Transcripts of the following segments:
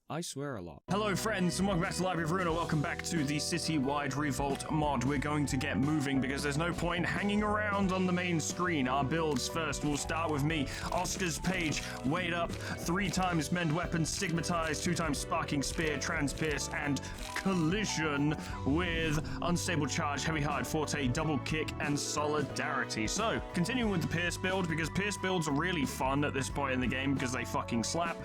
I swear a lot. Hello friends, and welcome back to the Library of Ruina. Welcome back to the city-wide Revolt mod. We're going to get moving because there's no point hanging around on the main screen. Our builds first. We'll start with me. Oscar's Page, Weighed Up, 3 times Mend Weapons, Stigmatized, 2 times Sparking Spear, Transpierce, and Collision with Unstable Charge, Heavy Heart, Forte, Double Kick, and Solidarity. So, continuing with the Pierce build, because Pierce builds are really fun at this point in the game because they fucking slap.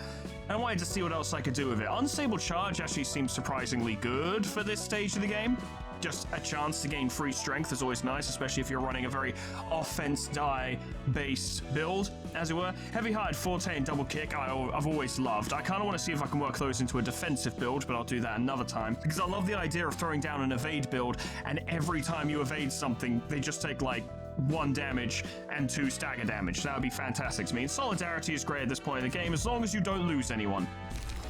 And I wanted to see what else I could do with it. Unstable Charge actually seems surprisingly good for this stage of the game. Just a chance to gain free strength is always nice, especially if you're running a very offense die-based build, as it were. Heavy Heart, Forte, and Double Kick I've always loved. I kind of want to see if I can work those into a defensive build, but I'll do that another time. Because I love the idea of throwing down an evade build, and every time you evade something, they just take, like, 1 damage and 2 stagger damage. That would be fantastic to me. And Solidarity is great at this point in the game, as long as you don't lose anyone.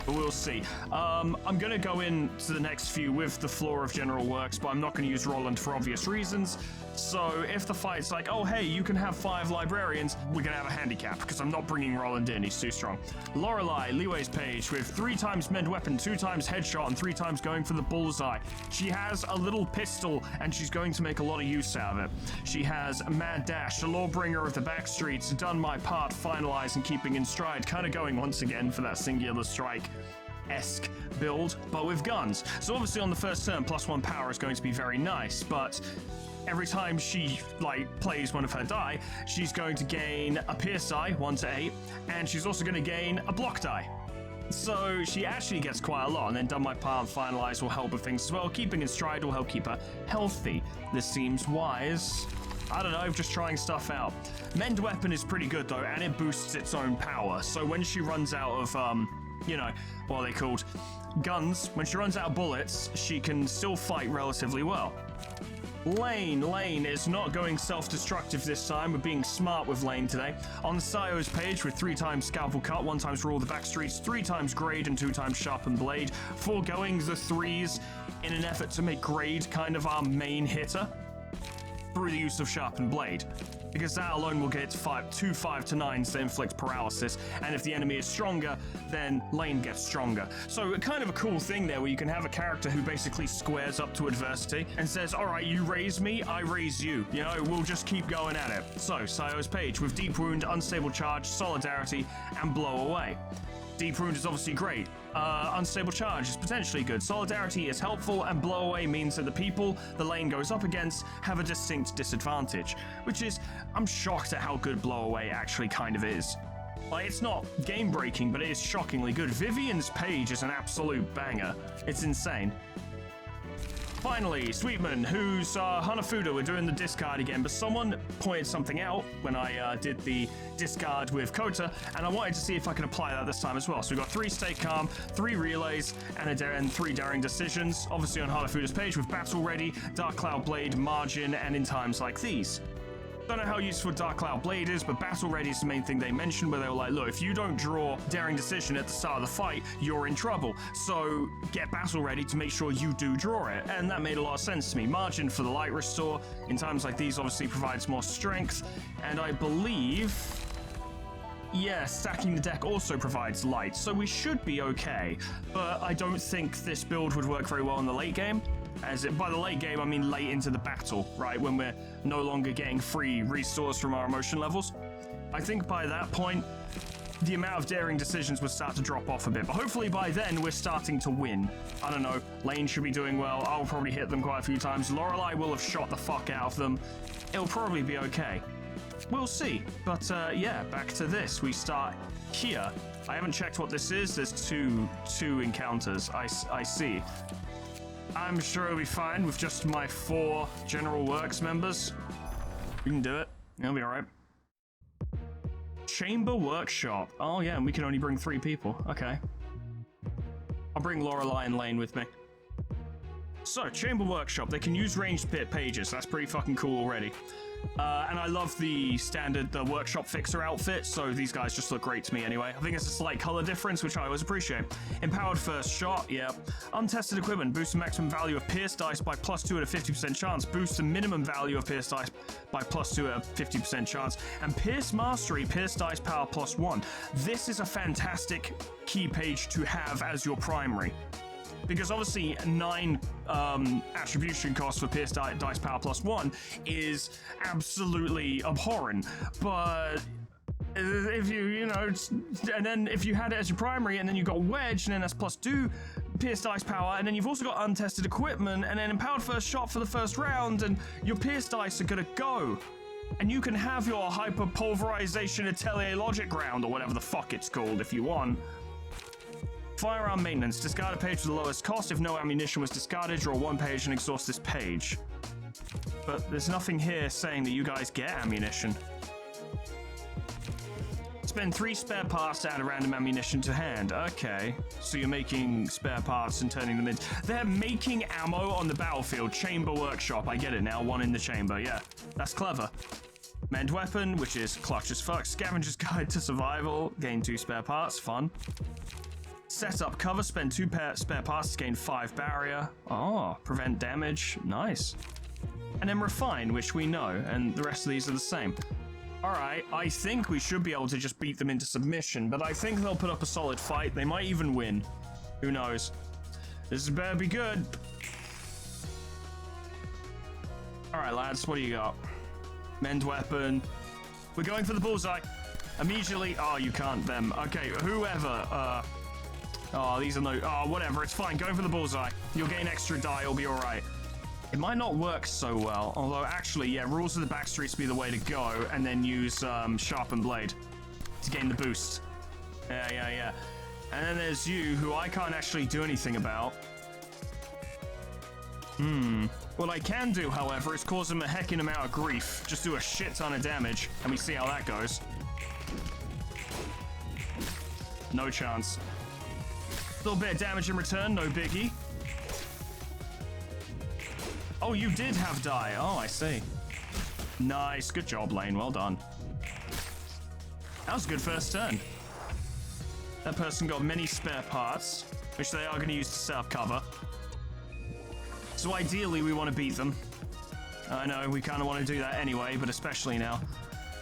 But we'll see. I'm going to go into the next few with the Floor of General Works, but I'm not going to use Roland for obvious reasons. So if the fight's like, oh hey, you can have 5 librarians, we're going to have a handicap, because I'm not bringing Roland in, he's too strong. Lorelei, Leeway's Page, with 3 times Mend Weapon, 2 times Headshot, and 3 times going for the bullseye. She has a little pistol, and she's going to make a lot of use out of it. She has Mad Dash, the Lawbringer of the Backstreets, Done My Part, Finalize, and Keeping in Stride, kind of going once again for that Singular Strike-esque build, but with guns. So obviously on the first turn, +1 power is going to be very nice, but every time she, plays one of her die, she's going to gain a Pierce die, 1 to 8, and she's also going to gain a Block die. So she actually gets quite a lot, and then Done My Part and Finalize will help with things as well. Keeping in Stride will help keep her healthy. This seems wise. I don't know, just trying stuff out. Mend Weapon is pretty good though, and it boosts its own power. So when she runs out of, what are they called? Guns, when she runs out of bullets, she can still fight relatively well. Lane is not going self-destructive this time. We're being smart with Lane today. On the Sayo's Page with 3 times Scalpel Cut, 1 times Rule of the Backstreets, 3 times Grade, and 2 times Sharpened Blade, foregoing the 3s in an effort to make Grade kind of our main hitter through the use of Sharpened Blade. Because that alone will get 2 5-9s to inflict paralysis, and if the enemy is stronger, then Lane gets stronger. So kind of a cool thing there where you can have a character who basically squares up to adversity and says, alright, you raise me, I raise you. You know, we'll just keep going at it. So, Sayo's Page with Deep Wound, Unstable Charge, Solidarity, and Blow Away. Deep Wound is obviously great. Unstable Charge is potentially good. Solidarity is helpful, and Blow Away means that the people the lane goes up against have a distinct disadvantage, which is, I'm shocked at how good Blow Away actually kind of is. Like, it's not game-breaking, but it is shockingly good. Vivian's Page is an absolute banger. It's insane. Finally, Sweetman, who's Hanafuda. We're doing the discard again, but someone pointed something out when I did the discard with Kota, and I wanted to see if I can apply that this time as well. So we've got 3 Stay Calm, 3 Relays, and 3 Daring Decisions, obviously on Hanafuda's page with Battle Ready, Dark Cloud Blade, Margin, and in times like these. Don't know how useful Dark Cloud Blade is, but Battle Ready is the main thing they mentioned, where they were like, look, if you don't draw Daring Decision at the start of the fight, you're in trouble. So get Battle Ready to make sure you do draw it. And that made a lot of sense to me. Margin for the Light Restore in times like these obviously provides more strength. And I believe, yeah, stacking the deck also provides light. So we should be okay. But I don't think this build would work very well in the late game. By the late game, I mean late into the battle, right? When we're no longer getting free restores from our emotion levels. I think by that point, the amount of Daring Decisions would start to drop off a bit. But hopefully by then, we're starting to win. I don't know. Lane should be doing well. I'll probably hit them quite a few times. Lorelei will have shot the fuck out of them. It'll probably be okay. We'll see. But yeah, back to this. We start here. I haven't checked what this is. There's two encounters. I see. I'm sure it'll be fine with just my 4 General Works members. We can do it. It'll be alright. Chamber Workshop. Oh yeah, and we can only bring 3 people. Okay. I'll bring Lorelei and Lane with me. So, Chamber Workshop. They can use ranged pages. That's pretty fucking cool already. And I love the workshop fixer outfit, so these guys just look great to me anyway. I think it's a slight color difference, which I always appreciate. Empowered first shot, yep. Untested equipment, boost the maximum value of pierce dice by +2 at a 50% chance. Boost the minimum value of pierce dice by +2 at a 50% chance. And pierce mastery, pierce dice power +1. This is a fantastic key page to have as your primary. Because obviously 9 attribution cost for Pierce Dice Power +1 is absolutely abhorrent. But if and then if you had it as your primary, and then you got Wedge, and then that's +2 Pierce Dice Power, and then you've also got untested equipment, and then Empowered First Shot for the first round, and your Pierce Dice are gonna go. And you can have your Hyper Pulverization Atelier Logic round, or whatever the fuck it's called, if you want. Firearm maintenance. Discard a page with the lowest cost. If no ammunition was discarded, draw 1 page and exhaust this page. But there's nothing here saying that you guys get ammunition. Spend 3 spare parts to add a random ammunition to hand. Okay, so you're making spare parts and turning them in. They're making ammo on the battlefield. Chamber workshop. I get it now. 1 in the chamber. Yeah, that's clever. Mend weapon, which is clutch as fuck. Scavenger's guide to survival. Gain 2 spare parts. Fun. Set up cover, spend 2 spare parts to gain 5 barrier. Oh, prevent damage, nice. And then refine, which we know, and the rest of these are the same. Alright, I think we should be able to just beat them into submission, but I think they'll put up a solid fight. They might even win. Who knows? This better be good. Alright, lads, what do you got? Mend weapon. We're going for the bullseye. Immediately. Oh, you can't them. Okay, whoever. Oh, these are no... Oh, whatever, it's fine. Go for the bullseye. You'll gain extra die, it'll be alright. It might not work so well, although actually, yeah, rules of the backstreets be the way to go, and then use Sharpened Blade to gain the boost. Yeah. And then there's you, who I can't actually do anything about. What I can do, however, is cause him a heckin' amount of grief. Just do a shit ton of damage, and we see how that goes. No chance. A little bit of damage in return, no biggie. Oh, you did have die. Oh, I see. Nice. Good job, Lane. Well done. That was a good first turn. That person got many spare parts, which they are going to use to set up cover. So ideally, we want to beat them. I know, we kind of want to do that anyway, but especially now.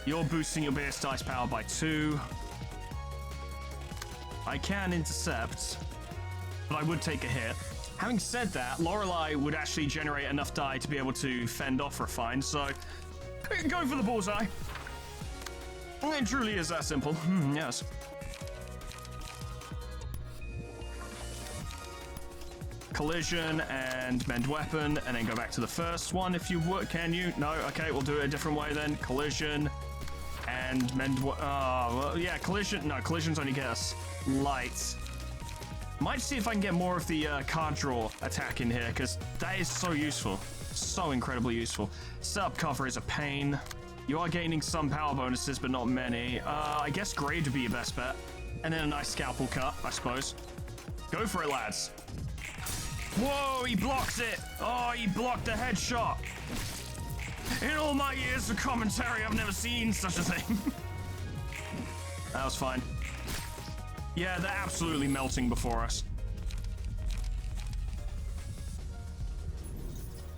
You're boosting your base dice power by 2. I can intercept, but I would take a hit. Having said that, Lorelei would actually generate enough die to be able to fend off Refine, so go for the bullseye. It truly is that simple. Yes. Collision and mend weapon, and then go back to the first one if you would. Can you? No? Okay, we'll do it a different way then. Collision and mend. Well, yeah, collision. No, collisions only get us light. Might see if I can get more of the card draw attack in here, because that is so useful. So incredibly useful. Setup cover is a pain. You are gaining some power bonuses, but not many. I guess grade would be your best bet. And then a nice scalpel cut, I suppose. Go for it, lads. Whoa, he blocks it. Oh, he blocked a headshot. In all my years of commentary, I've never seen such a thing. That was fine. Yeah, they're absolutely melting before us.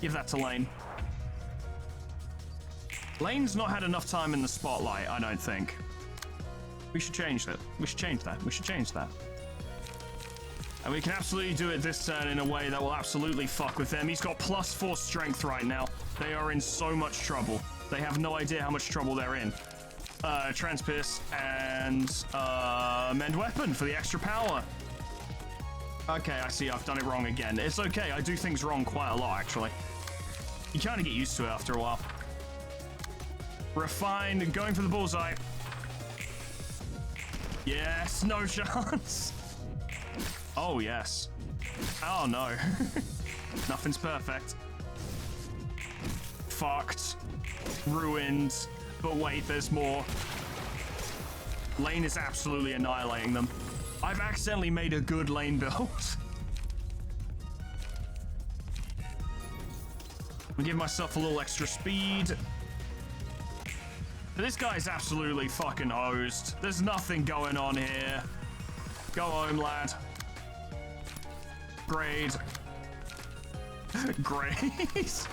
Give that to Lane. Lane's not had enough time in the spotlight, I don't think. We should change that. We should change that. We should change that. And we can absolutely do it this turn in a way that will absolutely fuck with them. He's got +4 strength right now. They are in so much trouble. They have no idea how much trouble they're in. Transpierce and mend weapon for the extra power. Okay, I see I've done it wrong again. It's okay, I do things wrong quite a lot, actually. You kind of get used to it after a while. Refine, going for the bullseye. Yes, no chance. Oh, yes. Oh, no. Nothing's perfect. Fucked. Ruined. But wait, there's more. Lane is absolutely annihilating them. I've accidentally made a good lane build. I'll give myself a little extra speed. This guy's absolutely fucking hosed. There's nothing going on here. Go home, lad. Grade. Grades.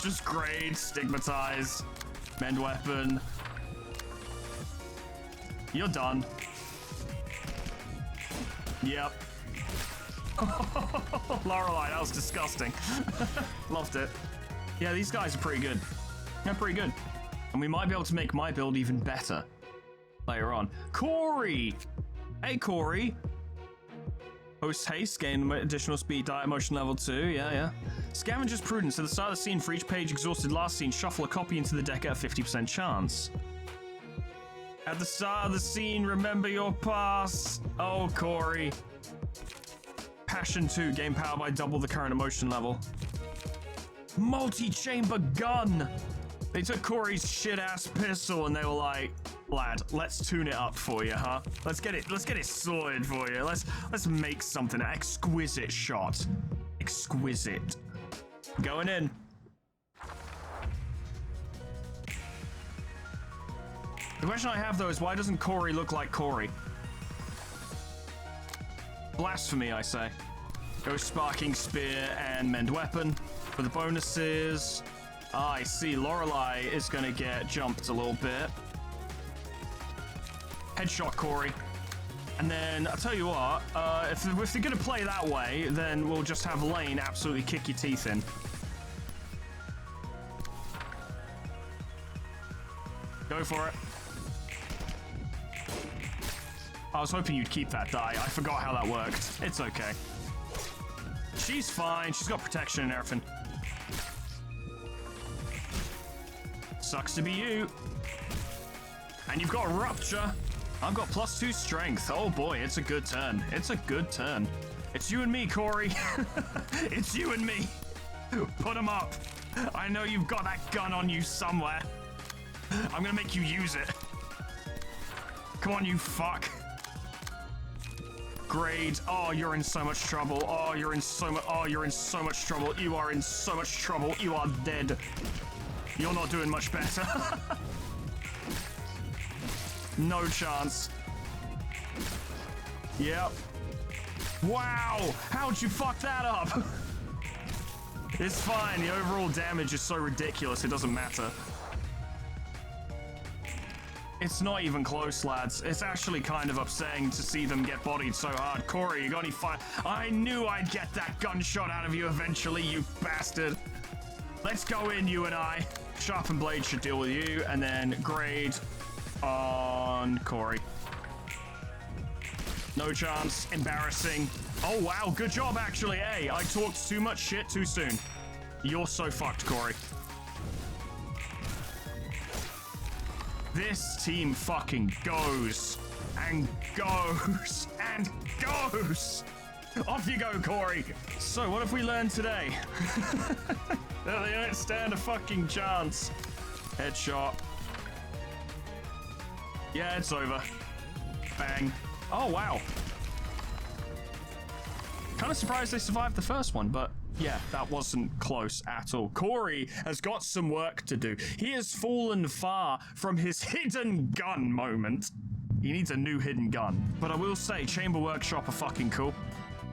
Just grade. Stigmatize. Mend weapon. You're done. Yep. Lorelei, that was disgusting. Loved it. Yeah, these guys are pretty good. They're pretty good. And we might be able to make my build even better later on. Corey! Hey, Corey. Host haste, gain additional speed, diet, emotion level 2. Yeah. Scavenger's prudence. At the start of the scene, for each page exhausted last scene, shuffle a copy into the deck at a 50% chance. At the start of the scene, remember your past. Oh, Corey. Passion 2, gain power by double the current emotion level. Multi-chamber gun. They took Corey's shit-ass pistol and they were like, lad, let's tune it up for you, huh? Let's get it sorted for you. Let's make something. An exquisite shot. Exquisite. Going in. The question I have though is, why doesn't Corey look like Corey? Blasphemy, I say. Go Sparking Spear and Mend Weapon for the bonuses. I see Lorelei is going to get jumped a little bit. Headshot Corey. And then, I'll tell you what, if they're going to play that way, then we'll just have Lane absolutely kick your teeth in. Go for it. I was hoping you'd keep that die. I forgot how that worked. It's okay. She's fine. She's got protection and everything. Sucks to be you. And you've got Rupture. I've got +2 strength. Oh boy, it's a good turn. It's a good turn. It's you and me, Corey. It's you and me. Put him up. I know you've got that gun on you somewhere. I'm gonna make you use it. Come on, you fuck. Grade. Oh, you're in so much trouble. Oh, you're in so much trouble. You are in so much trouble. You are dead. You're not doing much better. No chance. Yep. Wow! How'd you fuck that up? It's fine. The overall damage is so ridiculous, it doesn't matter. It's not even close, lads. It's actually kind of upsetting to see them get bodied so hard. Corey, you got any fire? I knew I'd get that gunshot out of you eventually, you bastard. Let's go in, you and I. Sharpened Blade should deal with you, and then grade on Corey. No chance. Embarrassing. Oh, wow. Good job, actually. Hey, I talked too much shit too soon. You're so fucked, Corey. This team fucking goes and goes and goes. Off you go, Corey. So, what have we learned today? That they don't stand a fucking chance. Headshot. Yeah, it's over. Bang. Oh, wow. Kind of surprised they survived the first one, but yeah, that wasn't close at all. Corey has got some work to do. He has fallen far from his hidden gun moment. He needs a new hidden gun. But I will say, Chamber Workshop are fucking cool.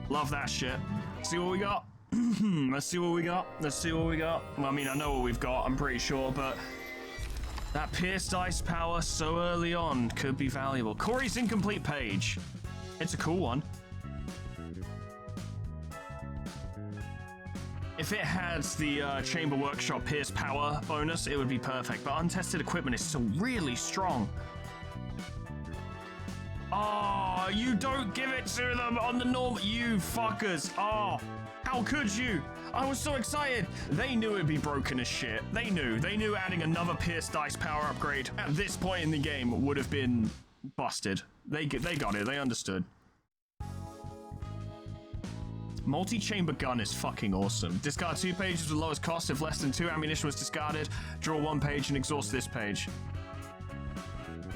Love that shit. See what we got? Let's see what we got. Let's see what we got. Well, I mean, I know what we've got, I'm pretty sure, but that pierced ice power so early on could be valuable. Corey's incomplete page. It's a cool one. If it had the Chamber Workshop Pierce Power bonus, it would be perfect, but untested equipment is still really strong. Oh, you don't give it to them on the norm, you fuckers. Oh, how could you? I was so excited. They knew it'd be broken as shit. They knew adding another Pierce Dice power upgrade at this point in the game would have been busted. They got it, they understood. Multi-chamber gun is fucking awesome. Discard 2 pages with lowest cost if less than 2 ammunition was discarded. Draw 1 page and exhaust this page.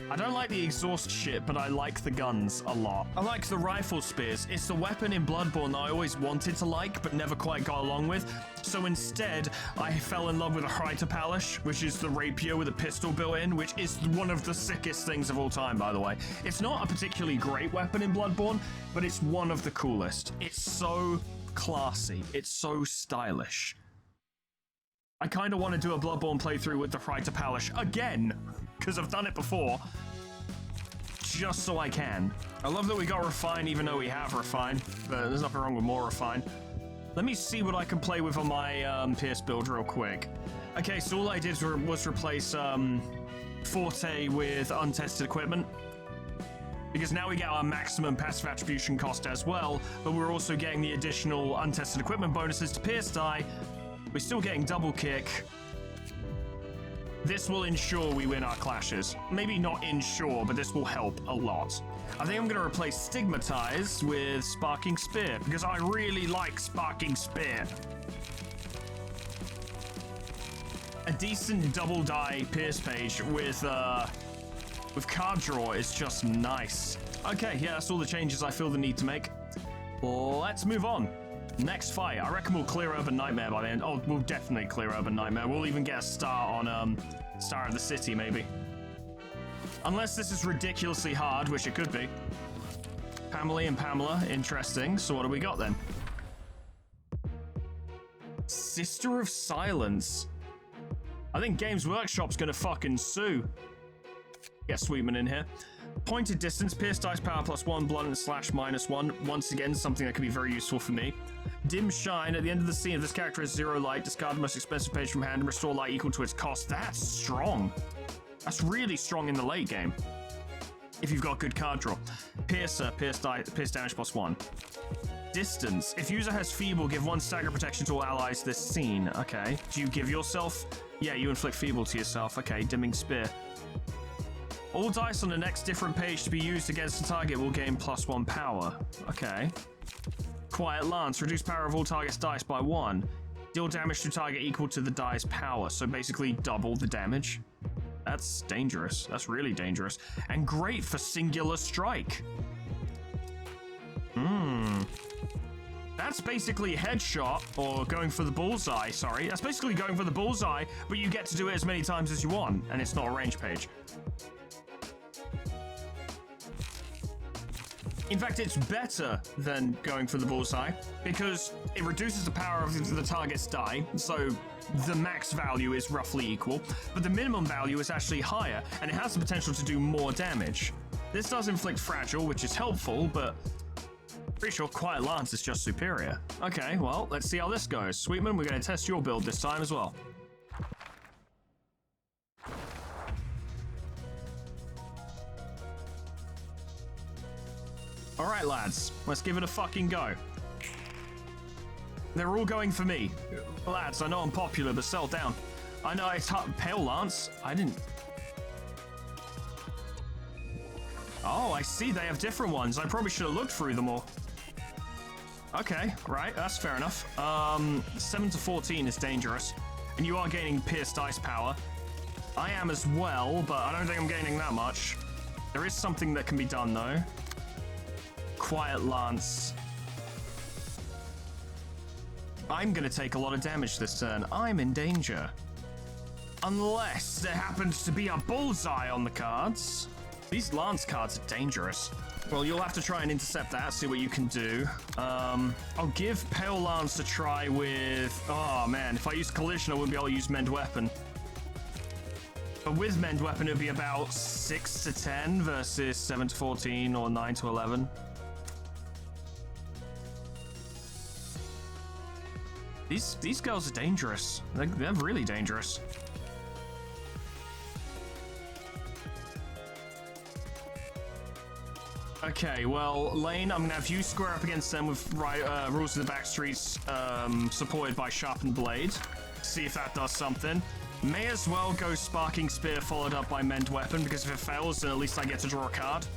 I don't like the exhaust shit, but I like the guns a lot. I like the rifle spears. It's the weapon in Bloodborne that I always wanted to like, but never quite got along with. So instead, I fell in love with a Revolt, which is the rapier with a pistol built in, which is one of the sickest things of all time, by the way. It's not a particularly great weapon in Bloodborne, but it's one of the coolest. It's so classy. It's so stylish. I kind of want to do a Bloodborne playthrough with the Revolt again, because I've done it before, just so I can. I love that we got Refine, even though we have Refine, but there's nothing wrong with more Refine. Let me see what I can play with on my Pierce build real quick. Okay, so all I did was replace Forte with untested equipment, because now we get our maximum passive attribution cost as well, but we're also getting the additional untested equipment bonuses to Pierce die. We're still getting double kick. This will ensure we win our clashes. Maybe not ensure, but this will help a lot. I think I'm going to replace Stigmatize with Sparking Spear, because I really like Sparking Spear. A decent double die Pierce page with card draw is just nice. Okay, yeah, that's all the changes I feel the need to make. Let's move on. Next fight, I reckon we'll clear Urban Nightmare by the end. Oh, we'll definitely clear Urban Nightmare. We'll even get a star on Star of the City, maybe. Unless this is ridiculously hard, which it could be. Pamela and Pamela, interesting. So what do we got then? Sister of Silence. I think Games Workshop's gonna fucking sue. Get Sweetman in here. Pointed distance, Pierce dice power +1, blunt slash -1. Once again, something that could be very useful for me. Dim shine, at the end of the scene, if this character has 0 light, discard the most expensive page from hand and restore light equal to its cost. That's strong. That's really strong in the late game. If you've got good card draw. Piercer, pierce damage +1. Distance, if user has feeble, give 1 stagger protection to all allies this scene. Okay. Do you give yourself? Yeah, you inflict feeble to yourself. Okay, dimming spear. All dice on the next different page to be used against the target will gain +1 power. Okay. Quiet Lance. Reduce power of all targets' dice by 1. Deal damage to target equal to the die's power. So basically double the damage. That's dangerous. That's really dangerous. And great for singular strike. That's basically headshot, or going for the bullseye, sorry. That's basically going for the bullseye, but you get to do it as many times as you want, and it's not a range page. In fact, it's better than going for the bullseye because it reduces the power of the target's die, so the max value is roughly equal, but the minimum value is actually higher, and it has the potential to do more damage. This does inflict fragile, which is helpful, but pretty sure Quiet Lance is just superior. Okay, well, let's see how this goes. Sweetman, we're going to test your build this time as well. Alright, lads, let's give it a fucking go. They're all going for me. Lads, I know I'm popular, but settle down. I know it's hot. Pale Lance? I didn't... Oh, I see, they have different ones. I probably should have looked through them all. Okay, right, that's fair enough. 7 to 14 is dangerous. And you are gaining Pierce dice power. I am as well, but I don't think I'm gaining that much. There is something that can be done, though. Quiet Lance. I'm gonna take a lot of damage this turn. I'm in danger. Unless there happens to be a bullseye on the cards. These Lance cards are dangerous. Well, you'll have to try and intercept that, see what you can do. I'll give Pale Lance a try with... Oh, man, if I use Collision, I wouldn't be able to use Mend Weapon. But with Mend Weapon, it would be about 6 to 10 versus 7 to 14 or 9 to 11. These girls are dangerous. They're really dangerous. Okay, well, Lane, I'm gonna have you square up against them with Rules of the Backstreets, supported by Sharpened Blade. See if that does something. May as well go Sparking Spear followed up by Mend Weapon, because if it fails, then at least I get to draw a card.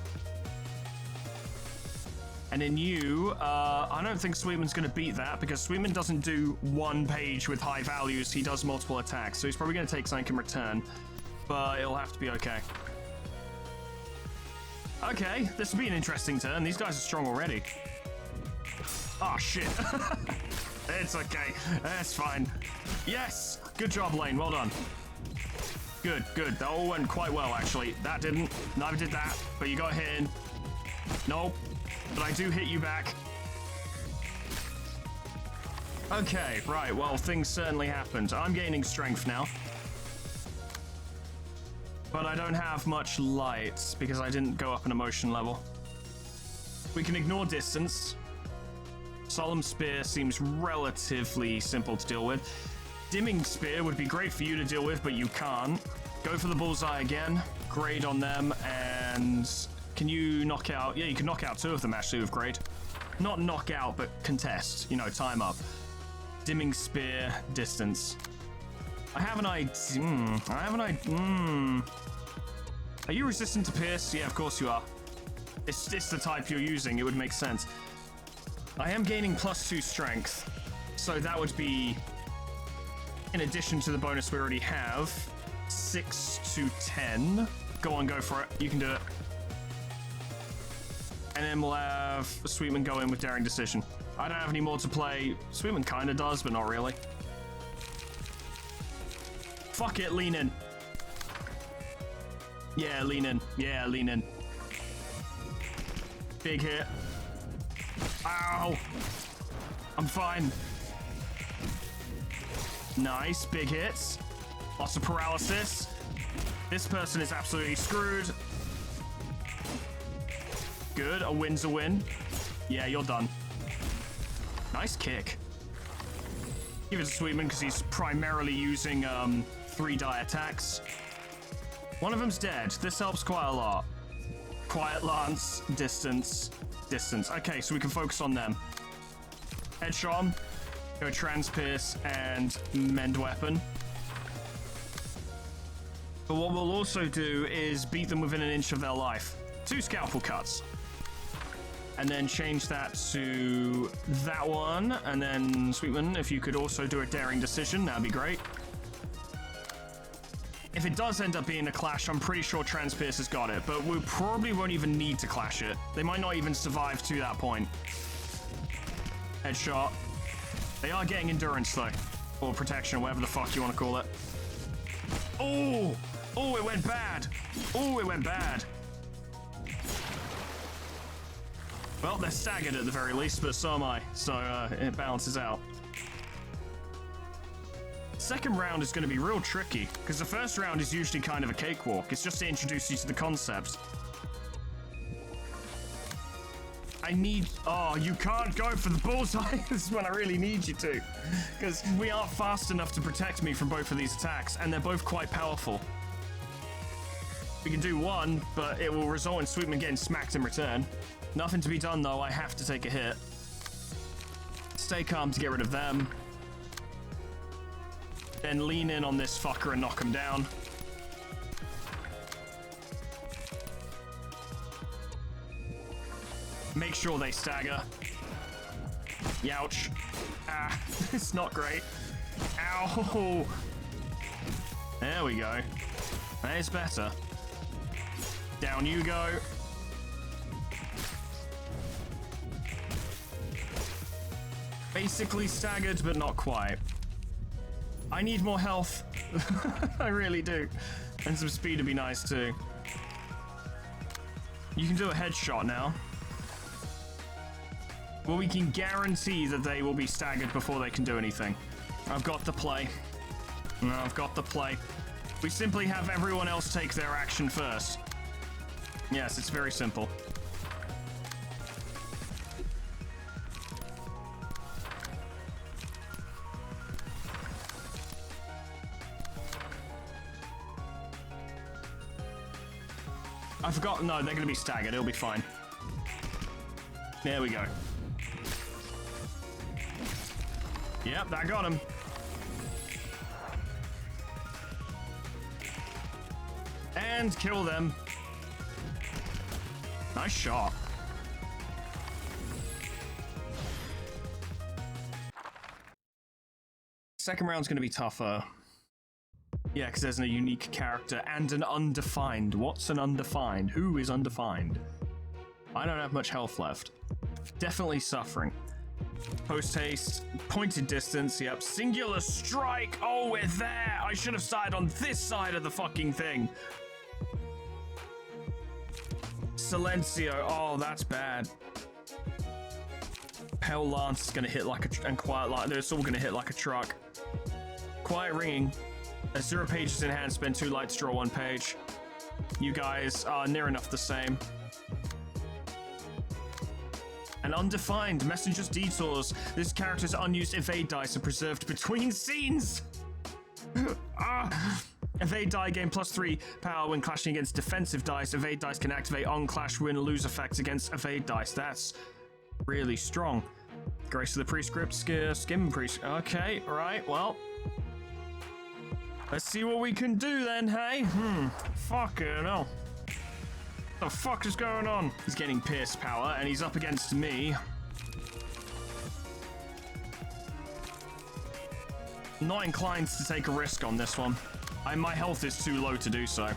And then you, I don't think Sweetman's going to beat that, because Sweetman doesn't do one page with high values, he does multiple attacks, so he's probably going to take something in return, but it'll have to be okay. Okay, this will be an interesting turn. These guys are strong already. Oh, shit. It's okay. That's fine. Yes! Good job, Lane. Well done. Good, good. That all went quite well, actually. That didn't. Neither did that. But you got hit in. Nope. But I do hit you back. Okay, right. Well, things certainly happened. I'm gaining strength now. But I don't have much light because I didn't go up an emotion level. We can ignore distance. Solemn Spear seems relatively simple to deal with. Dimming Spear would be great for you to deal with, but you can't. Go for the bullseye again. Grade on them, and can you knock out? Yeah, you can knock out 2 of them actually with grade. Not knock out, but contest. You know, time up. Dimming Spear, distance. I have an idea. Are you resistant to pierce? Yeah, of course you are. It's the type you're using. It would make sense. I am gaining +2 strength, so that would be, in addition to the bonus we already have, 6 to 10. Go on, go for it. You can do it. And then we'll have Sweetman go in with Daring Decision. I don't have any more to play. Sweetman kind of does, but not really. Fuck it, lean in. Yeah, lean in. Yeah, lean in. Big hit. Ow! I'm fine. Nice, big hits. Lots of paralysis. This person is absolutely screwed. Good, a win's a win. Yeah, you're done. Nice kick. Give it to Sweetman because he's primarily using 3-die attacks. One of them's dead. This helps quite a lot. Quiet Lance, distance, distance. Okay, so we can focus on them. Headshot 'em. Go Transpierce and Mend Weapon. But what we'll also do is beat them within an inch of their life. 2 scalpel cuts. And then change that to that one. And then, Sweetman, if you could also do a Daring Decision, that'd be great. If it does end up being a clash, I'm pretty sure Transpierce has got it, but we probably won't even need to clash it. They might not even survive to that point. Headshot. They are getting endurance, though. Or protection, or whatever the fuck you want to call it. Oh! Oh, it went bad! Oh, it went bad! Well, they're staggered at the very least, but so am I, so it balances out. Second round is going to be real tricky, because the first round is usually kind of a cakewalk. It's just to introduce you to the concept. I need... Oh, you can't go for the bullseye. This is when I really need you to. Because we aren't fast enough to protect me from both of these attacks, and they're both quite powerful. We can do one, but it will result in Sweetman getting smacked in return. Nothing to be done, though. I have to take a hit. Stay calm to get rid of them. Then lean in on this fucker and knock him down. Make sure they stagger. Youch. Ah, it's not great. Ow. There we go. That is better. Down you go. Basically staggered, but not quite. I need more health. I really do. And some speed would be nice too. You can do a headshot now. Well, we can guarantee that they will be staggered before they can do anything. I've got the play. No, I've got the play. We simply have everyone else take their action first. Yes, it's very simple. I forgot. No, they're going to be staggered. It'll be fine. There we go. Yep, that got him. And kill them. Nice shot. Second round's going to be tougher. Yeah, because there's a unique character and an undefined. What's an undefined? Who is undefined? I don't have much health left. Definitely suffering. Post haste, pointed distance, yep. Singular strike, oh, we're there. I should have started on this side of the fucking thing. Silencio, oh, that's bad. Pale Lance is gonna hit like a, and Quiet Lance, it's all gonna hit like a truck. Quiet Ringing, 0 pages in hand, spend 2 light to draw 1 page. You guys are near enough the same. An undefined Messenger's Detours. This character's unused evade dice are preserved between scenes. Evade die gain +3 power when clashing against defensive dice. Evade dice can activate on clash, win, lose effects against evade dice. That's really strong. Grace of the Prescript, Skim Prescript. Okay, right, well. Let's see what we can do then, hey? Fucking hell. What the fuck is going on? He's getting pierce power, and he's up against me. Not inclined to take a risk on this one. My health is too low to do so.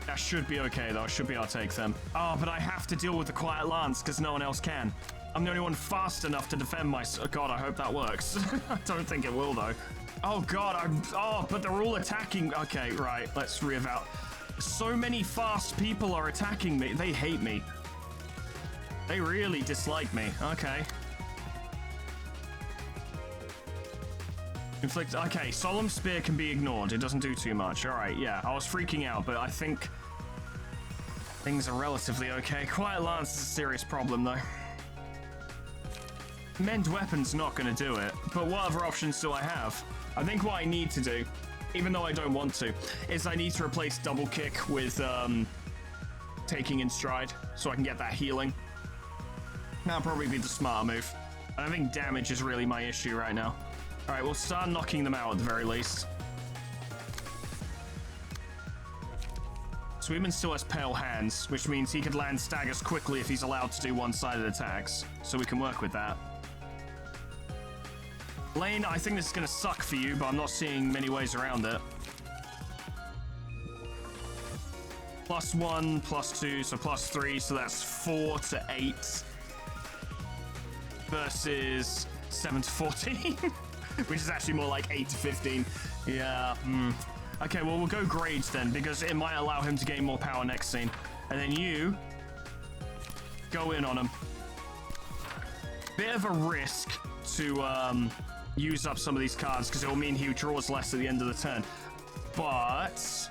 That should be okay, though. I should be able to take them. Oh, but I have to deal with the Quiet Lance, because no one else can. I'm the only one fast enough to defend myself. God, I hope that works. I don't think it will, though. Oh, God, but they're all attacking. Okay, right, let's reevaluate. So many fast people are attacking me. They hate me. They really dislike me. Okay. Inflict. Okay, Solemn Spear can be ignored. It doesn't do too much. All right, yeah. I was freaking out, but I think things are relatively okay. Quiet Lance is a serious problem, though. Mend Weapon's not going to do it, but what other options do I have? I think what I need to do, even though I don't want to, is I need to replace Double Kick with taking in stride, so I can get that healing. That'll probably be the smarter move. I don't think damage is really my issue right now. Alright, we'll start knocking them out at the very least. Sweetman still has pale hands, which means he could land staggers quickly if he's allowed to do one-sided attacks, so we can work with that. Lane, I think this is going to suck for you, but I'm not seeing many ways around it. +1, +2, so +3, so that's 4 to 8. Versus 7 to 14. Which is actually more like 8 to 15. Yeah, Okay, well, we'll go grades then, because it might allow him to gain more power next scene. And then you go in on him. Bit of a risk to use up some of these cards, because it will mean he draws less at the end of the turn. But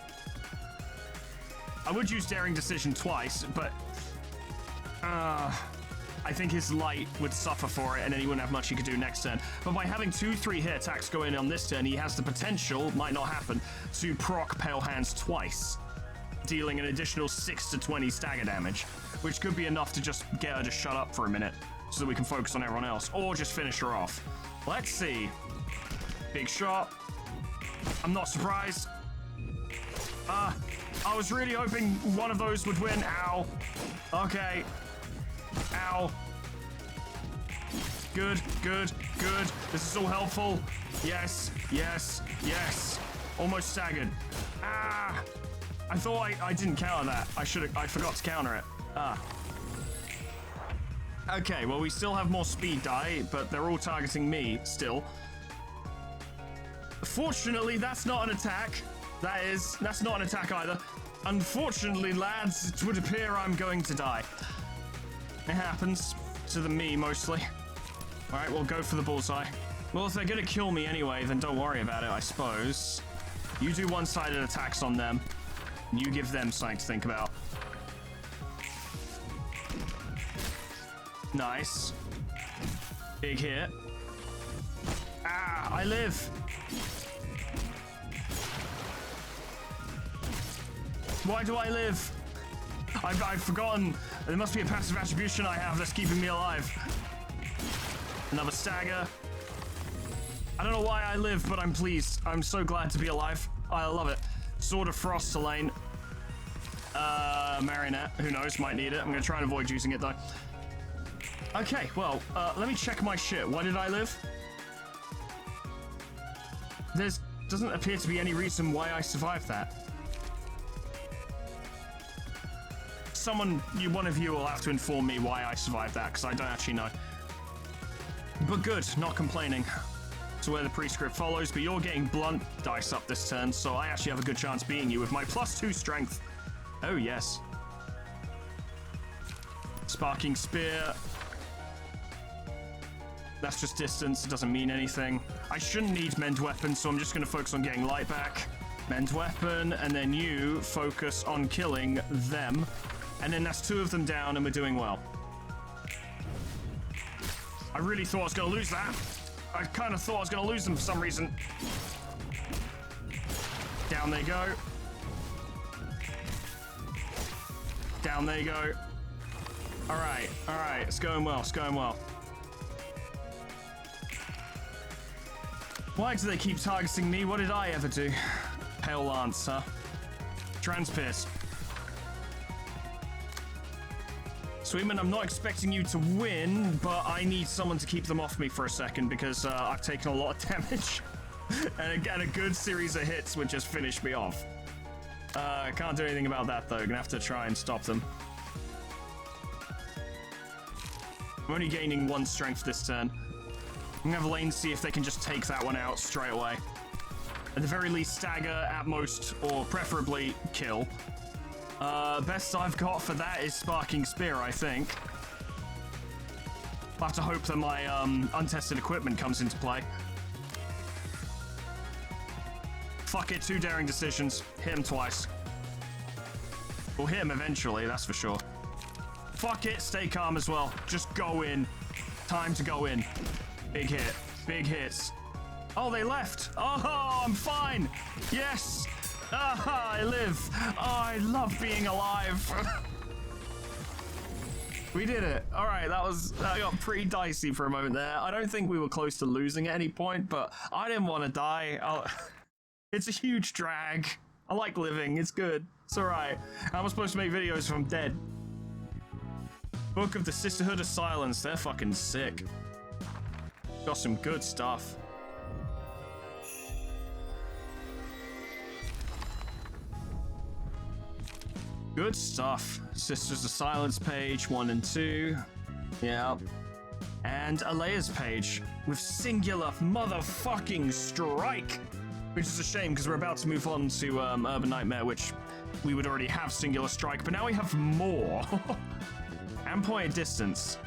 I would use Daring Decision twice, but I think his light would suffer for it, and then he wouldn't have much he could do next turn. But by having 2-3 hit attacks go in on this turn, he has the potential, might not happen, to proc Pale Hands twice, dealing an additional 6 to 20 stagger damage, which could be enough to just get her to shut up for a minute, so that we can focus on everyone else, or just finish her off. Let's see. Big shot. I'm not surprised. I was really hoping one of those would win. Ow. Okay. Ow. Good, good, good. This is all helpful. Yes, yes, yes. Almost staggered. Ah! I thought I didn't counter that. I forgot to counter it. Okay, well, we still have more speed die, but they're all targeting me still. Fortunately, that's not an attack. That's not an attack either. Unfortunately, lads, it would appear I'm going to die. It happens to me mostly. All right, we'll go for the bullseye. Well, if they're gonna kill me anyway, then don't worry about it, I suppose. You do one-sided attacks on them, and you give them something to think about. Nice. Big hit. Ah, I live. Why do I live? I've forgotten. There must be a passive attribution I have that's keeping me alive. Another stagger. I don't know why I live, but I'm pleased. I'm so glad to be alive. I love it. Sword of Frost to lane. Marionette. Who knows? Might need it. I'm going to try and avoid using it, though. Okay, well, let me check my shit. Why did I live? There's doesn't appear to be any reason why I survived that. One of you will have to inform me why I survived that, because I don't actually know. But good, not complaining. So where the prescript follows, but you're getting blunt dice up this turn, so I actually have a good chance beating you with my +2 strength. Oh, yes. Sparking Spear. That's just distance, it doesn't mean anything. I shouldn't need Mend Weapon, so I'm just going to focus on getting light back. Mend Weapon, and then you focus on killing them. And then that's 2 of them down, and we're doing well. I really thought I was going to lose that. I kind of thought I was going to lose them for some reason. Down they go. Down they go. All right, it's going well, it's going well. Why do they keep targeting me? What did I ever do? Pale Lance, huh? Transpierce. Sweetman, I'm not expecting you to win, but I need someone to keep them off me for a second because I've taken a lot of damage. And again, a good series of hits would just finish me off. I can't do anything about that, though. Gonna have to try and stop them. I'm only gaining 1 strength this turn. I'm gonna have Lane see if they can just take that one out straight away. At the very least, stagger, at most, or preferably kill. Best I've got for that is Sparking Spear, I think. I'll have to hope that my untested equipment comes into play. Fuck it, 2 daring decisions. Hit him twice. We'll hit him eventually, that's for sure. Fuck it, stay calm as well. Just go in. Time to go in. Big hit. Big hits. Oh, they left. Oh, I'm fine. Yes. Ah, I live. Oh, I love being alive. We did it. All right, that got pretty dicey for a moment there. I don't think we were close to losing at any point, but I didn't want to die. It's a huge drag. I like living. It's good. It's all right. How am I supposed to make videos if I'm dead? Book of the Sisterhood of Silence. They're fucking sick. Got some good stuff. Good stuff. Sisters of Silence page 1 and 2. Yeah. And Alea's page with singular motherfucking strike. Which is a shame because we're about to move on to Urban Nightmare, which we would already have singular strike, but now we have more. And point of distance.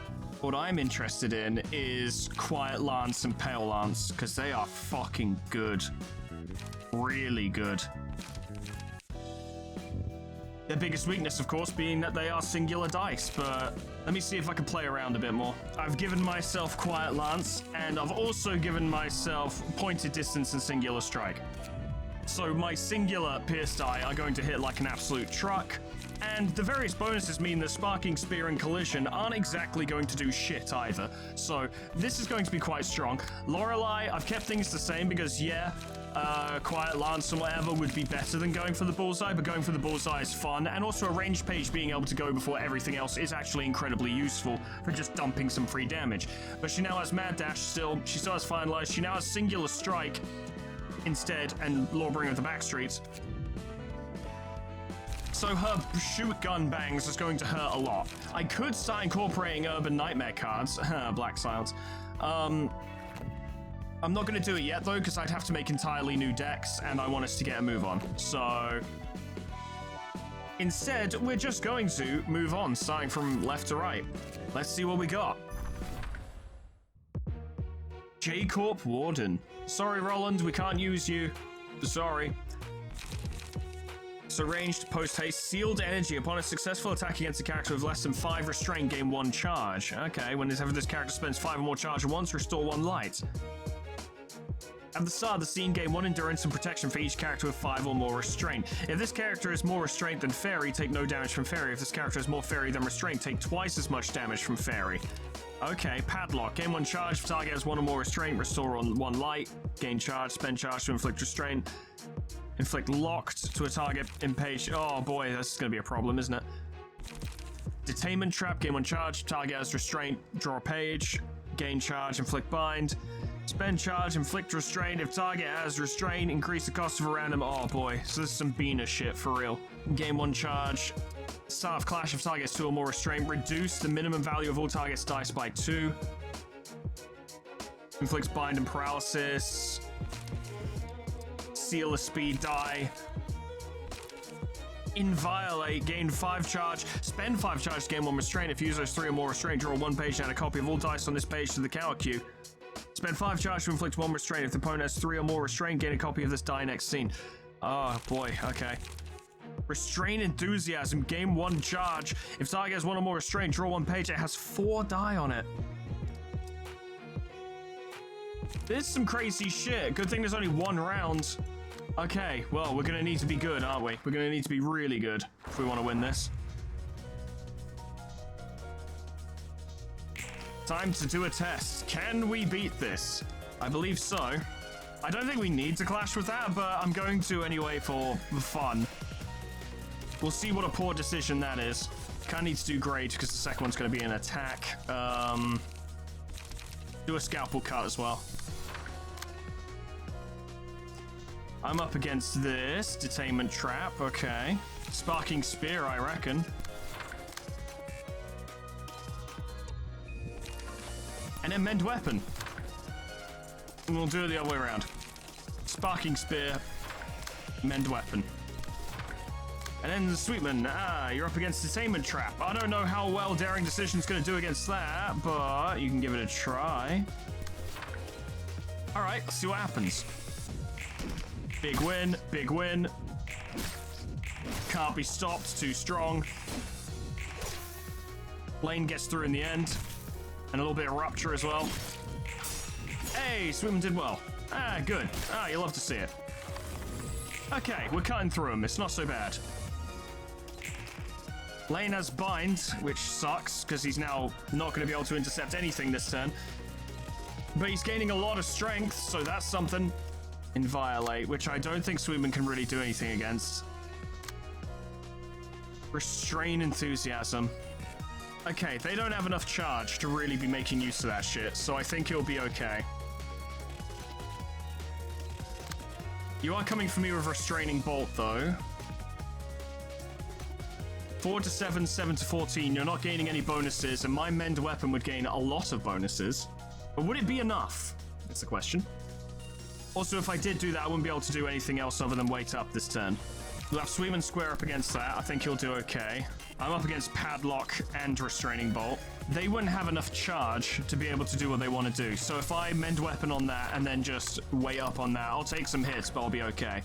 What I'm interested in is Quiet Lance and Pale Lance because they are fucking good. Really good. Their biggest weakness, of course, being that they are singular dice, but let me see if I can play around a bit more. I've given myself Quiet Lance, and I've also given myself Pointed Distance and Singular Strike. So my singular Pierce die are going to hit like an absolute truck, and the various bonuses mean that Sparking Spear and Collision aren't exactly going to do shit either. So this is going to be quite strong. Lorelei, I've kept things the same because, yeah, Quiet Lance and whatever would be better than going for the bullseye, but going for the bullseye is fun, and also a ranged page being able to go before everything else is actually incredibly useful for just dumping some free damage. But she now has Mad Dash still, she still has Finalized, she now has Singular Strike instead, and Lawbringer of the Backstreets. So her shoot gun bangs is going to hurt a lot. I could start incorporating Urban Nightmare cards, Black Silence. I'm not going to do it yet, though, because I'd have to make entirely new decks, and I want us to get a move on. So instead, we're just going to move on, starting from left to right. Let's see what we got. J-Corp Warden. Sorry, Roland, we can't use you. Sorry. So ranged, post-haste, sealed energy. Upon a successful attack against a character with less than 5 restraint, gain 1 charge. Okay, whenever this character spends 5 or more charge at once, restore 1 light. At the start of the scene, gain 1 endurance and protection for each character with 5 or more restraint. If this character has more restraint than Fairy, take no damage from Fairy. If this character has more Fairy than restraint, take twice as much damage from Fairy. Okay, Padlock. Gain 1 charge. If target has 1 or more restraint, restore on 1 light. Gain charge. Spend charge to inflict restraint. Inflict locked to a target impatient. Oh boy, this is going to be a problem, isn't it? Detainment Trap. Gain 1 charge. Target has restraint. Draw a page. Gain charge. Inflict bind. Spend charge, inflict restraint. If target has restraint, increase the cost of a random. Oh boy, so this is some Bina shit for real. Gain 1 charge. Start of clash if target has 2 or more restraint. Reduce the minimum value of all targets' dice by 2. Inflicts bind and paralysis. Seal a speed die. Inviolate, gain 5 charge. Spend 5 charge to gain 1 restraint. If user has 3 or more restraint, draw 1 page and add a copy of all dice on this page to the counter queue. Spend 5 charge to inflict 1 restraint. If the opponent has 3 or more restraint, gain a copy of this die next scene. Oh boy, okay. Restrain enthusiasm, gain 1 charge. If target has 1 or more restraint, draw 1 page. It has 4 die on it. This is some crazy shit. Good thing there's only 1 round. Okay, well, we're gonna need to be good, aren't we? We're gonna need to be really good if we want to win this. Time to do a test. Can we beat this? I believe so. I don't think we need to clash with that, but I'm going to anyway for fun. We'll see what a poor decision that is. Kind of need to do great because the second one's going to be an attack. Do a scalpel cut as well. I'm up against this. Detainment trap, okay. Sparking spear, I reckon. And then mend weapon. And we'll do it the other way around. Sparking spear, mend weapon. And then the Sweetman, you're up against Detainment Trap. I don't know how well Daring Decision's gonna do against that, but you can give it a try. All right, let's see what happens. Big win, big win. Can't be stopped, too strong. Lane gets through in the end. And a little bit of rupture as well. Hey, Sweetman did well. Good. You love to see it. Okay, we're cutting through him. It's not so bad. Lane has bind, which sucks, because he's now not going to be able to intercept anything this turn. But he's gaining a lot of strength, so that's something. Inviolate, which I don't think Sweetman can really do anything against. Restrain enthusiasm. Okay, they don't have enough charge to really be making use of that shit, so I think he'll be okay. You are coming for me with Restraining Bolt, though. 4 to 7, 7 to 14, you're not gaining any bonuses, and my Mend Weapon would gain a lot of bonuses. But would it be enough? That's the question. Also, if I did do that, I wouldn't be able to do anything else other than wait up this turn. We'll have Sweetman square up against that. I think he'll do okay. I'm up against Padlock and Restraining Bolt. They wouldn't have enough charge to be able to do what they want to do. So if I Mend Weapon on that and then just wait up on that, I'll take some hits, but I'll be okay.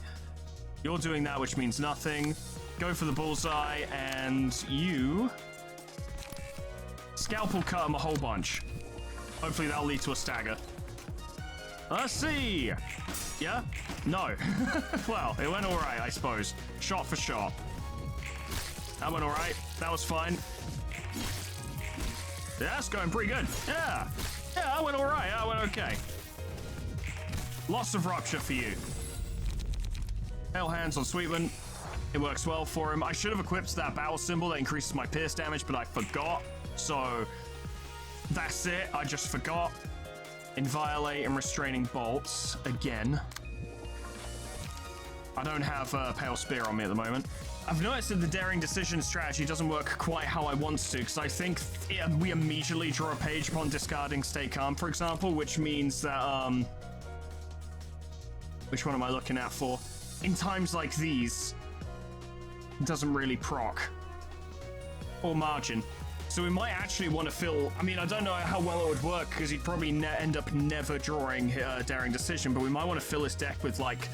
You're doing that, which means nothing. Go for the bullseye, and you... Scalpel cut him a whole bunch. Hopefully that'll lead to a stagger. Let's see! Yeah? No. Well, it went alright, I suppose. Shot for shot. That went alright. That was fine. Yeah, that's going pretty good. Yeah. Yeah, that went alright. That went okay. Lots of rupture for you. Hell hands on Sweetman. It works well for him. I should have equipped that battle symbol that increases my pierce damage, but I forgot. So, that's it. I just forgot. Inviolate and Restraining Bolts again. I don't have a Pale Spear on me at the moment. I've noticed that the Daring Decision strategy doesn't work quite how I want to, because I think we immediately draw a page upon discarding Stay Calm, for example, which means that, which one am I looking at for? In times like these, it doesn't really proc. Or margin. So we might actually want to fill... I mean, I don't know how well it would work, because he'd probably end up never drawing Daring Decision, but we might want to fill his deck with, like,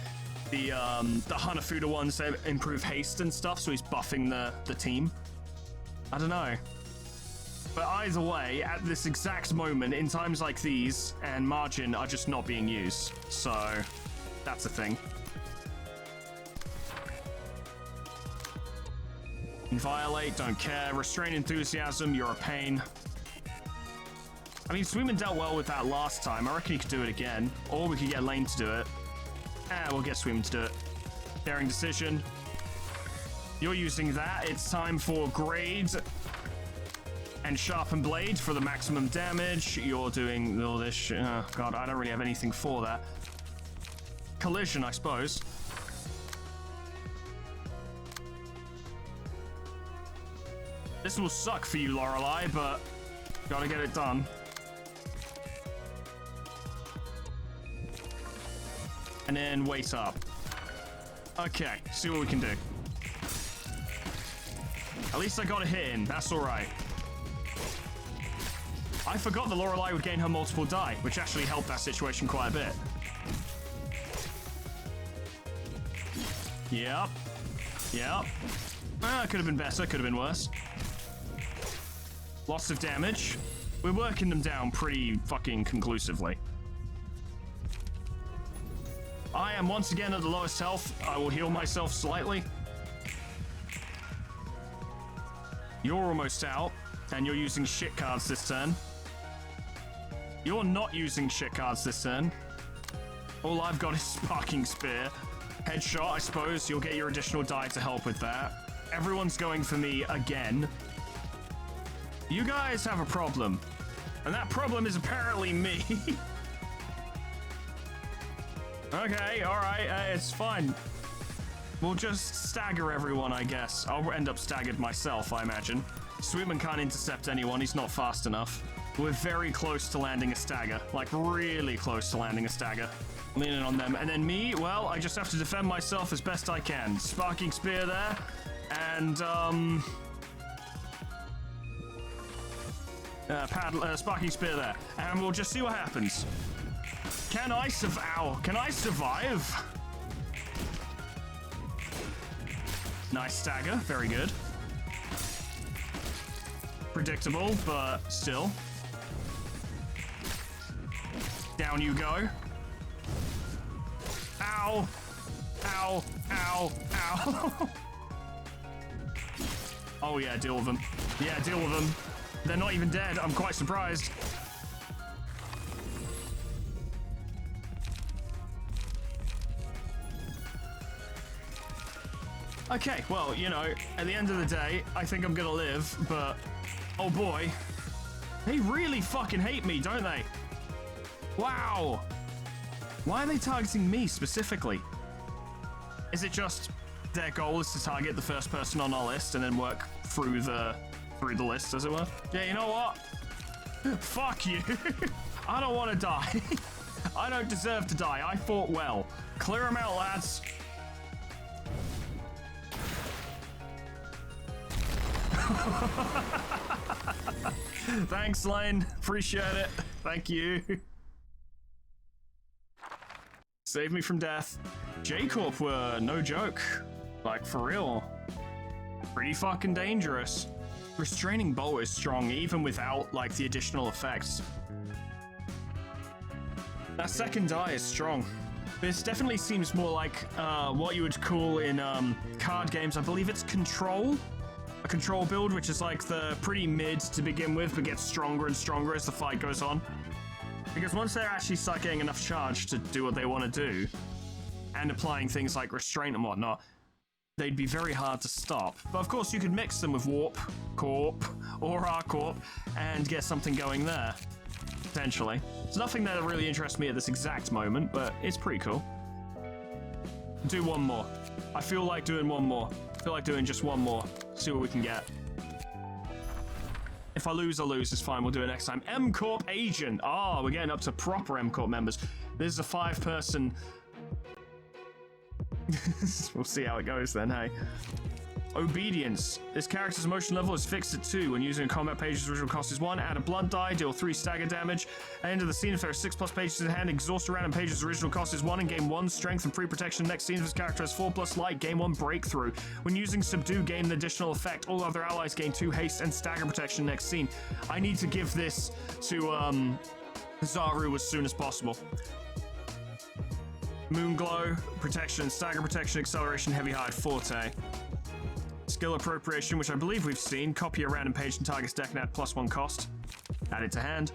the Hanafuda ones that improve haste and stuff, so he's buffing the team. I don't know. But either way, at this exact moment, in times like these, and margin are just not being used. So, that's a thing. Inviolate, don't care. Restrain Enthusiasm, you're a pain. I mean, Sweetman dealt well with that last time. I reckon he could do it again. Or we could get Lane to do it. We'll get Sweetman to do it. Daring Decision. You're using that. It's time for grade. And Sharpen Blade for the maximum damage. You're doing all this shit. Oh, God, I don't really have anything for that. Collision, I suppose. This will suck for you, Lorelei, but gotta get it done. And then wait up. Okay, see what we can do. At least I got a hit in. That's all right. I forgot that Lorelei would gain her multiple die, which actually helped that situation quite a bit. Yep. Yep. Could have been better, could have been worse. Lots of damage. We're working them down pretty fucking conclusively. I am once again at the lowest health. I will heal myself slightly. You're almost out, and you're using shit cards this turn. You're not using shit cards this turn. All I've got is Sparking Spear. Headshot, I suppose. You'll get your additional die to help with that. Everyone's going for me again. You guys have a problem. And that problem is apparently me. Okay, alright, it's fine. We'll just stagger everyone, I guess. I'll end up staggered myself, I imagine. Sweetman can't intercept anyone, he's not fast enough. We're very close to landing a stagger. Like, really close to landing a stagger. Leaning on them. And then me, well, I just have to defend myself as best I can. Sparking Spear there. And, Sparking Spear there. And we'll just see what happens. Can I survive? Nice stagger, very good. Predictable, but still. Down you go. Ow! Ow! Ow! Ow! Oh yeah, deal with them. Yeah, deal with them. They're not even dead, I'm quite surprised. Okay, well, you know, at the end of the day, I think I'm gonna live, but oh boy. They really fucking hate me, don't they? Wow. Why are they targeting me specifically? Is it just their goal is to target the first person on our list and then work through the list, as it were? Yeah, you know what? Fuck you. I don't want to die. I don't deserve to die. I fought well. Clear them out, lads. Thanks, Lane. Appreciate it. Thank you. Save me from death. J-Corp were no joke. Like, for real. Pretty fucking dangerous. Restraining Bow is strong even without, like, the additional effects. That second die is strong. This definitely seems more like what you would call in card games. I believe it's Control. A Control build, which is like the pretty mid to begin with, but gets stronger and stronger as the fight goes on. Because once they actually start getting enough charge to do what they want to do, and applying things like restraint and whatnot, they'd be very hard to stop. But of course you could mix them with Warp, Corp, or R-Corp, and get something going there. Potentially. It's nothing that really interests me at this exact moment, but it's pretty cool. Do one more. I feel like doing one more. I feel like doing just one more. See what we can get. If I lose, I lose. It's fine. We'll do it next time. M-Corp Agent. Ah, we're getting up to proper M-Corp members. This is a 5-person... We'll see how it goes then, hey. Obedience. This character's emotion level is fixed at 2. When using a combat page, its original cost is 1. Add a blunt die, deal 3 stagger damage. At the end of the scene, if there are 6+ pages in hand, exhaust a random page's original cost is 1 and gain 1 strength and 3 protection. Next scene, if this character has 4+ light, gain 1 breakthrough. When using subdue, gain an additional effect. All other allies gain 2 haste and stagger protection next scene. I need to give this to Zaru as soon as possible. Moonglow, protection, stagger protection, acceleration, heavy hide, forte. Skill appropriation, which I believe we've seen. Copy a random page and target's deck and add +1 cost. Add it to hand.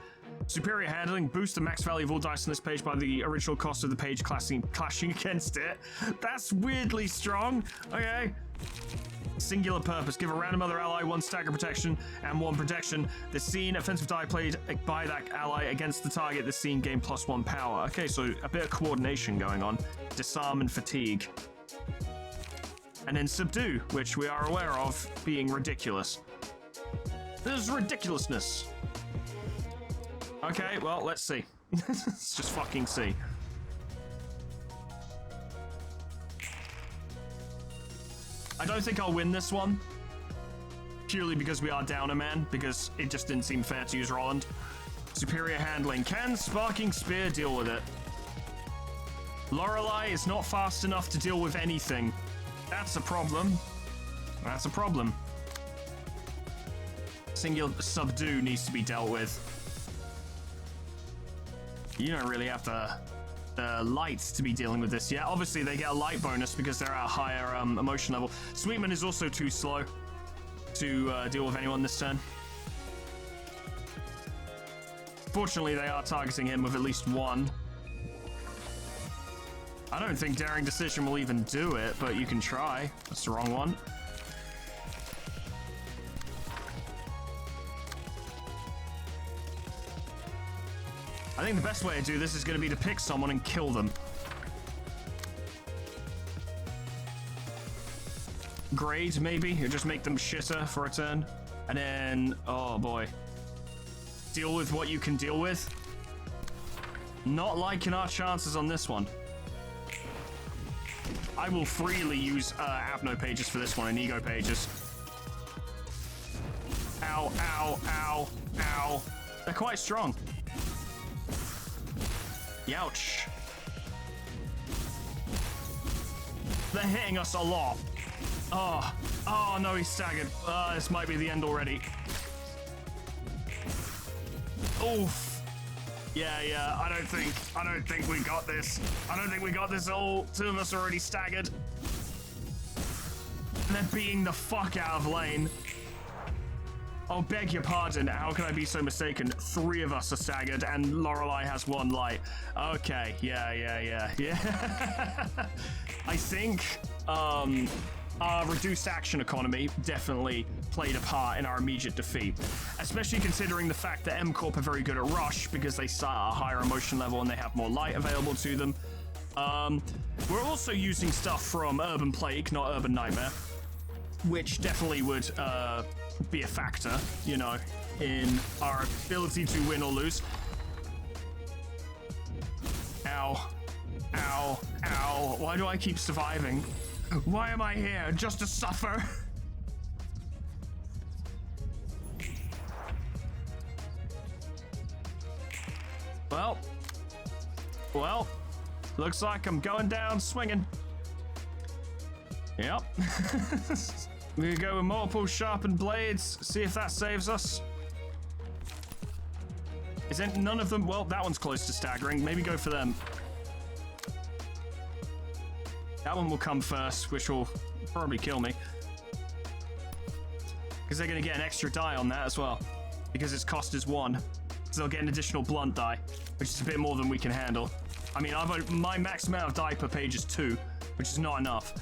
Superior handling. Boost the max value of all dice on this page by the original cost of the page clashing against it. That's weirdly strong. Okay. Singular purpose. Give a random other ally 1 stagger protection and 1 protection. The scene offensive die played by that ally against the target. The scene gain +1 power. Okay, so a bit of coordination going on. Disarm and fatigue. And then subdue, which we are aware of being ridiculous. This is ridiculousness. Okay, well, let's see. Let's just fucking see. I don't think I'll win this one. Purely because we are down a man, because it just didn't seem fair to use Roland. Superior handling. Can Sparking Spear deal with it? Lorelei is not fast enough to deal with anything. That's a problem. That's a problem. Singular subdue needs to be dealt with. You don't really have the lights to be dealing with this yet. Obviously, they get a light bonus because they're at a higher emotion level. Sweetman is also too slow to deal with anyone this turn. Fortunately, they are targeting him with at least 1. I don't think Daring Decision will even do it, but you can try. That's the wrong one. I think the best way to do this is going to be to pick someone and kill them. Grade, maybe? Or just make them shitter for a turn. And then, oh boy. Deal with what you can deal with. Not liking our chances on this one. I will freely use Abno pages for this one and Ego pages. Ow, ow, ow, ow. They're quite strong. Youch. They're hitting us a lot. Oh no, he's staggered. This might be the end already. Oof. Yeah, I don't think we got this. I don't think we got this. All 2 of us are already staggered. And they're beating the fuck out of lane. Oh, beg your pardon. How can I be so mistaken? 3 of us are staggered and Lorelei has 1 light. Okay, yeah. I think our reduced action economy definitely played a part in our immediate defeat, especially considering the fact that M Corp are very good at rush because they start at a higher emotion level and they have more light available to them. We're also using stuff from Urban Plague, not Urban Nightmare, which definitely would be a factor, you know, in our ability to win or lose. Ow. Ow. Ow. Why do I keep surviving? Why am I here? Just to suffer? Well, looks like I'm going down swinging. Yep. We go with multiple sharpened blades, see if that saves us. Isn't none of them? Well, that one's close to staggering. Maybe go for them. That one will come first, which will probably kill me. Because they're going to get an extra die on that as well. Because its cost is 1. So they'll get an additional blunt die, which is a bit more than we can handle. I mean, my max amount of die per page is 2, which is not enough.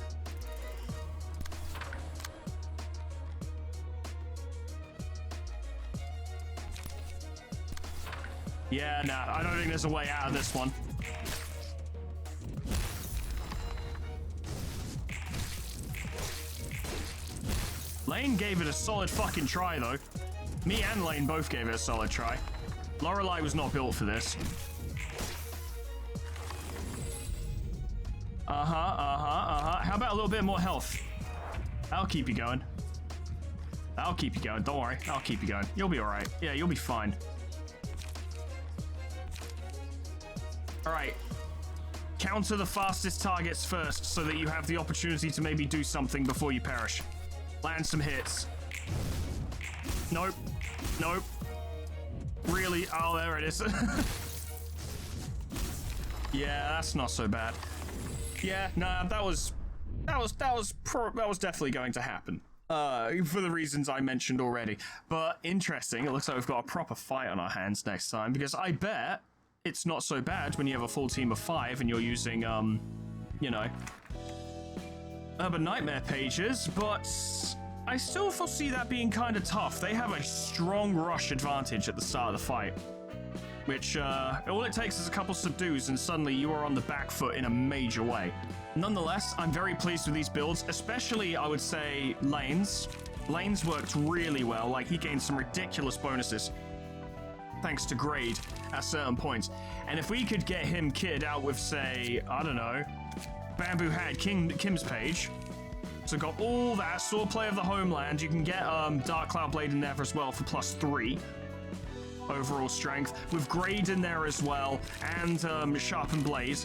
Yeah, nah, I don't think there's a way out of this one. Lane gave it a solid fucking try, though. Me and Lane both gave it a solid try. Lorelei was not built for this. How about a little bit more health? I'll keep you going. I'll keep you going. Don't worry. I'll keep you going. You'll be all right. Yeah, you'll be fine. All right. Counter the fastest targets first so that you have the opportunity to maybe do something before you perish. Land some hits. Nope. Nope. Really? Oh, there it is. Yeah, that's not so bad. Yeah, nah, that was definitely going to happen. for the reasons I mentioned already. But interesting, it looks like we've got a proper fight on our hands next time, because I bet it's not so bad when you have a full team of 5 and you're using, you know, Urban Nightmare pages, but I still foresee that being kind of tough. They have a strong rush advantage at the start of the fight, which, all it takes is a couple subdues and suddenly you are on the back foot in a major way. Nonetheless, I'm very pleased with these builds, especially, I would say, Lane's. Lane's worked really well, like, he gained some ridiculous bonuses thanks to grade at certain points. And if we could get him kitted out with, say, I don't know, Bamboo Hat Kim's page, so got all that, Swordplay of the Homeland, you can get Dark Cloud Blade in there as well for +3 overall strength, with grade in there as well, and Sharpened Blade.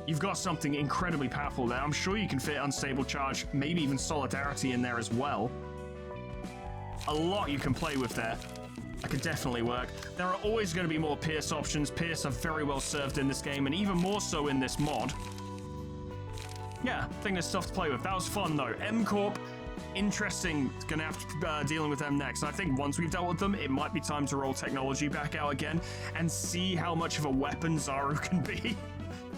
You've got something incredibly powerful there. I'm sure you can fit Unstable Charge, maybe even Solidarity in there as well. A lot you can play with there. That could definitely work. There are always going to be more Pierce options. Pierce are very well served in this game, and even more so in this mod. Yeah, I think there's stuff to play with. That was fun, though. M-Corp, interesting. Gonna have to dealing with them next. I think once we've dealt with them, it might be time to roll technology back out again and see how much of a weapon Zaru can be.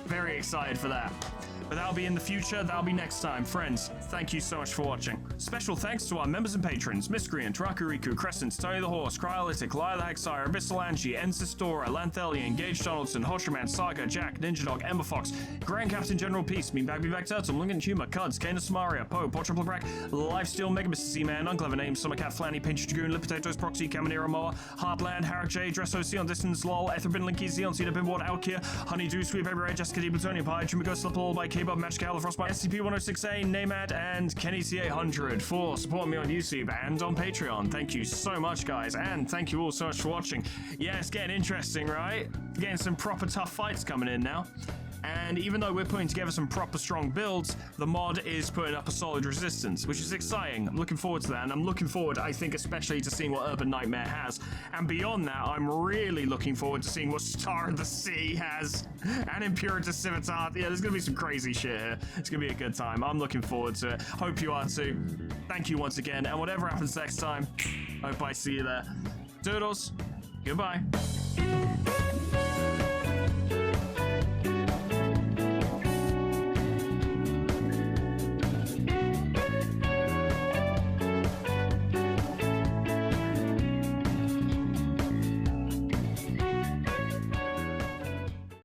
Very excited for that. But that'll be in the future. That'll be next time. Friends, thank you so much for watching. Special thanks to our members and patrons: Miscreant, Rakuriku, Crescent, Tony the Horse, Cryolytic, Lila the Hexire, Abyssal Angie, Ensistora, Lanthelian, Gage Donaldson, Hosherman, Saga, Jack, Ninja Dog, Ember Fox, Grand Captain General Peace, Meanbag Turtle, Lincoln Humor, Cuds, Kana Samaria, Poe, Portrait Black, Lifesteal, Mega Mr. Z-Man, Unclever Names, Summercat, Flanny, Pinch Dragoon, Lip Potatoes, Proxy, Caminera Moa, Heartland, Harak J, Dresso, Sion Distance, LOL, Etherbin, Linky, Zeon, Cedar, Pinboard, Alkia, Honeydew, Sweet Baby Ray, Jessica D, Plutonium Pie, Jimmy Ghost, Slipple, by K-Bob, Magic Owl, Frostbite, SCP-106A, Namad, and Kenny T800 for supporting me on YouTube and on Patreon. Thank you so much, guys, and thank you all so much for watching. Yeah, it's getting interesting, right? Getting some proper tough fights coming in now. And even though we're putting together some proper strong builds, the mod is putting up a solid resistance, which is exciting. I'm looking forward to that, and I'm looking forward, I think, especially to seeing what Urban Nightmare has. And beyond that, I'm really looking forward to seeing what Star of the Sea has, and Impurity Scimitar. Yeah, there's gonna be some crazy shit here. It's gonna be a good time. I'm looking forward to it. Hope you are too. Thank you once again, and whatever happens next time, hope I see you there. Doodles, goodbye.